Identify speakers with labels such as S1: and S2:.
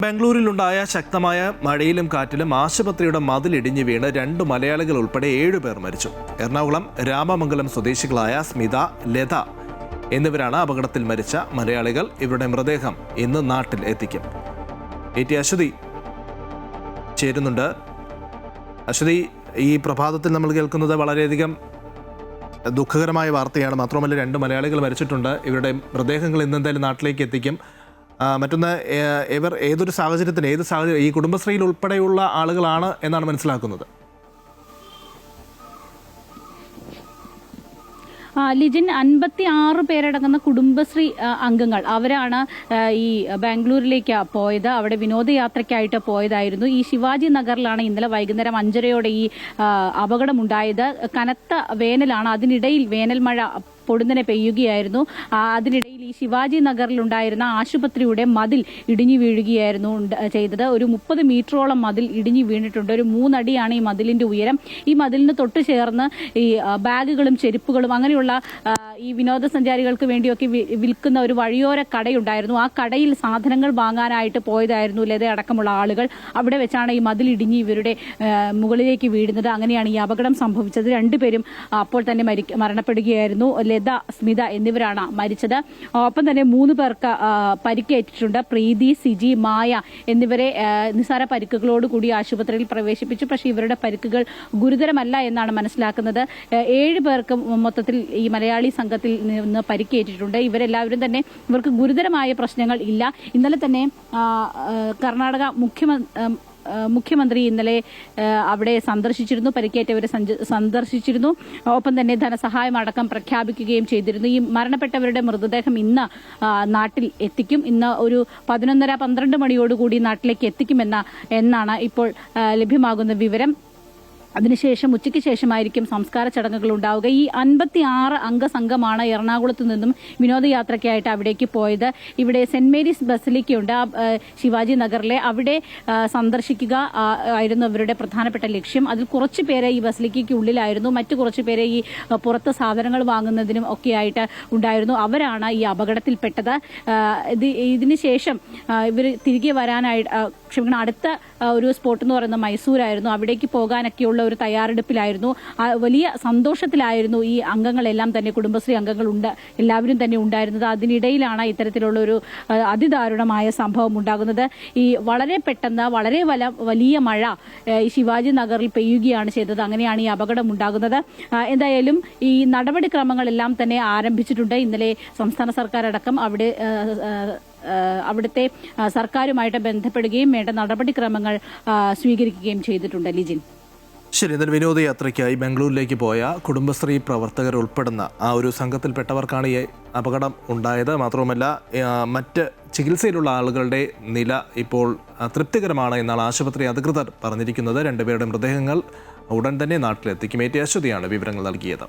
S1: ബംഗളൂരിലുണ്ടായ ശക്തമായ മഴയിലും കാറ്റിലും ആശുപത്രിയുടെ മതിലിടിഞ്ഞു വീണ് 2 മലയാളികൾ ഉൾപ്പെടെ 7 പേർ മരിച്ചു. എറണാകുളം രാമമംഗലം സ്വദേശികളായ സ്മിത, ലത എന്നിവരാണ് അപകടത്തിൽ മരിച്ച മലയാളികൾ. ഇവരുടെ മൃതദേഹം ഇന്ന് നാട്ടിൽ എത്തിക്കും. ടി അശ്വതി ചേരുന്നുണ്ട്. അശ്വതി, ഈ പ്രഭാതത്തിൽ നമ്മൾ കേൾക്കുന്നത് വളരെയധികം ദുഃഖകരമായ വാർത്തയാണ്. മാത്രമല്ല 2 മലയാളികൾ മരിച്ചിട്ടുണ്ട്. ഇവരുടെ മൃതദേഹങ്ങൾ ഇന്ന് എന്തായാലും നാട്ടിലേക്ക് എത്തിക്കും. മറ്റൊന്ന്, ഇവർ ഏത് സാഹചര്യം ഈ കുടുംബശ്രീയിൽ ഉൾപ്പെടെയുള്ള ആളുകളാണ് എന്നാണ് മനസ്സിലാക്കുന്നത്.
S2: ലിജിൻ, 56 പേരടങ്ങുന്ന കുടുംബശ്രീ അംഗങ്ങൾ അവരാണ് ഈ ബാംഗ്ലൂരിലേക്ക് പോയത്. അവിടെ വിനോദയാത്രയ്ക്കായിട്ട് പോയതായിരുന്നു. ഈ ശിവാജി നഗറിലാണ് ഇന്നലെ വൈകുന്നേരം 5:30 ഈ അപകടമുണ്ടായത്. കനത്ത വേനലാണ്. അതിനിടയിൽ വേനൽ മഴ പൊടുന്നനെ പെയ്യുകയായിരുന്നു. അതിനിടയിൽ ഈ ശിവാജി നഗറിലുണ്ടായിരുന്ന ആശുപത്രിയുടെ മതിൽ ഇടിഞ്ഞു വീഴുകയായിരുന്നു ചെയ്തത്. ഒരു 30 മീറ്ററോളം മതിൽ ഇടിഞ്ഞു വീണിട്ടുണ്ട്. ഒരു 3 അടിയാണ് ഈ മതിലിന്റെ ഉയരം. ഈ മതിലിന് തൊട്ട് ചേർന്ന് ഈ ബാഗുകളും ചെരുപ്പുകളും അങ്ങനെയുള്ള ഈ വിനോദസഞ്ചാരികൾക്ക് വേണ്ടിയൊക്കെ വിൽക്കുന്ന ഒരു വഴിയോര കടയുണ്ടായിരുന്നു. ആ കടയിൽ സാധനങ്ങൾ വാങ്ങാനായിട്ട് പോയതായിരുന്നു ലത അടക്കമുള്ള ആളുകൾ. അവിടെ വെച്ചാണ് ഈ മതിൽ ഇടിഞ്ഞ് ഇവരുടെ മുകളിലേക്ക് വീഴുന്നത്. അങ്ങനെയാണ് ഈ അപകടം സംഭവിച്ചത്. 2 പേരും അപ്പോൾ തന്നെ മരണപ്പെടുകയായിരുന്നു. ലത, സ്മിത എന്നിവരാണ് മരിച്ചത്. ഒപ്പം തന്നെ 3 പേർക്ക് പരിക്കേറ്റിട്ടുണ്ട്. പ്രീതി, സിജി, മായ എന്നിവരെ നിസ്സാര പരിക്കുകളോടുകൂടി ആശുപത്രിയിൽ പ്രവേശിപ്പിച്ചു. പക്ഷേ ഇവരുടെ പരിക്കുകൾ ഗുരുതരമല്ല എന്നാണ് മനസ്സിലാക്കുന്നത്. 7 പേർക്ക് മൊത്തത്തിൽ ഈ മലയാളി സംഘത്തിൽ നിന്ന് പരിക്കേറ്റിട്ടുണ്ട്. ഇവർക്ക് ഗുരുതരമായ പ്രശ്നങ്ങൾ ഇല്ല. ഇന്നലെ തന്നെ കർണാടക മുഖ്യമന്ത്രി ഇന്നലെ അവിടെ സന്ദർശിച്ചിരുന്നു. പരിക്കേറ്റവരെ സന്ദർശിച്ചിരുന്നു. ഒപ്പം തന്നെ ധനസഹായം അടക്കം പ്രഖ്യാപിക്കുകയും ചെയ്തിരുന്നു. ഈ മരണപ്പെട്ടവരുടെ മൃതദേഹം ഇന്ന് നാട്ടിൽ എത്തിക്കും. ഇന്ന് ഒരു 11:30-12 മണിയോടുകൂടി നാട്ടിലേക്ക് എത്തിക്കുമെന്നാണ് ഇപ്പോൾ ലഭ്യമാകുന്ന വിവരം. അതിനുശേഷം ഉച്ചയ്ക്ക് ശേഷമായിരിക്കും സംസ്കാര ചടങ്ങുകൾ ഉണ്ടാവുക. ഈ 56 അംഗ സംഘമാണ് എറണാകുളത്ത് നിന്നും വിനോദയാത്രയ്ക്കായിട്ട് അവിടേക്ക് പോയത്. ഇവിടെ സെന്റ് മേരീസ് ബസലിക്കയുണ്ട് ശിവാജി നഗറിലെ. അവിടെ സന്ദർശിക്കുക ആയിരുന്നു അവരുടെ പ്രധാനപ്പെട്ട ലക്ഷ്യം. അതിൽ കുറച്ചു പേര് ഈ ബസലിക്കയ്ക്ക് ഉള്ളിലായിരുന്നു. മറ്റു കുറച്ചു പേര് ഈ പുറത്ത് സാധനങ്ങൾ വാങ്ങുന്നതിനും ഒക്കെയായിട്ട് ഉണ്ടായിരുന്നു. അവരാണ് ഈ അപകടത്തിൽപ്പെട്ടത്. ഇതിനുശേഷം ഇവർ തിരികെ അടുത്ത ഒരു സ്പോട്ട് എന്ന് പറയുന്നത് മൈസൂരായിരുന്നു. അവിടേക്ക് പോകാനൊക്കെയുള്ള ഒരു തയ്യാറെടുപ്പിലായിരുന്നു. വലിയ സന്തോഷത്തിലായിരുന്നു ഈ അംഗങ്ങളെല്ലാം തന്നെ, കുടുംബശ്രീ അംഗങ്ങളുണ്ട്, എല്ലാവരും തന്നെ ഉണ്ടായിരുന്നത്. അതിനിടയിലാണ് ഇത്തരത്തിലുള്ള ഒരു അതിദാരുണമായ സംഭവം ഉണ്ടാകുന്നത്. ഈ വളരെ പെട്ടെന്ന് വളരെ വലിയ മഴ ഈ ശിവാജി നഗറിൽ പെയ്യുകയാണ് ചെയ്തത്. അങ്ങനെയാണ് ഈ അപകടം ഉണ്ടാകുന്നത്. എന്തായാലും ഈ നടപടിക്രമങ്ങളെല്ലാം തന്നെ ആരംഭിച്ചിട്ടുണ്ട്. ഇന്നലെ സംസ്ഥാന സർക്കാർ അടക്കം അവിടുത്തെ സർക്കാരുമായിട്ട് ബന്ധപ്പെടുകയും വേണ്ട നടപടിക്രമങ്ങൾ സ്വീകരിക്കുകയും ചെയ്തിട്ടുണ്ട്. ലിജിൻ,
S1: ശരി. എന്നാൽ വിനോദയാത്രയ്ക്കായി ബാംഗ്ലൂരിലേക്ക് പോയ കുടുംബശ്രീ പ്രവർത്തകർ ഉൾപ്പെടുന്ന ആ ഒരു സംഘത്തിൽപ്പെട്ടവർക്കാണ് ഈ അപകടം ഉണ്ടായത്. മാത്രവുമല്ല, മറ്റ് ചികിത്സയിലുള്ള ആളുകളുടെ നില ഇപ്പോൾ തൃപ്തികരമാണ് എന്നാണ് ആശുപത്രി അധികൃതർ പറഞ്ഞിരിക്കുന്നത്. 2 പേരുടെ മൃതദേഹങ്ങൾ ഉടൻ തന്നെ നാട്ടിലെത്തിക്കും. ടി അശ്വതിയാണ് വിവരങ്ങൾ നൽകിയത്.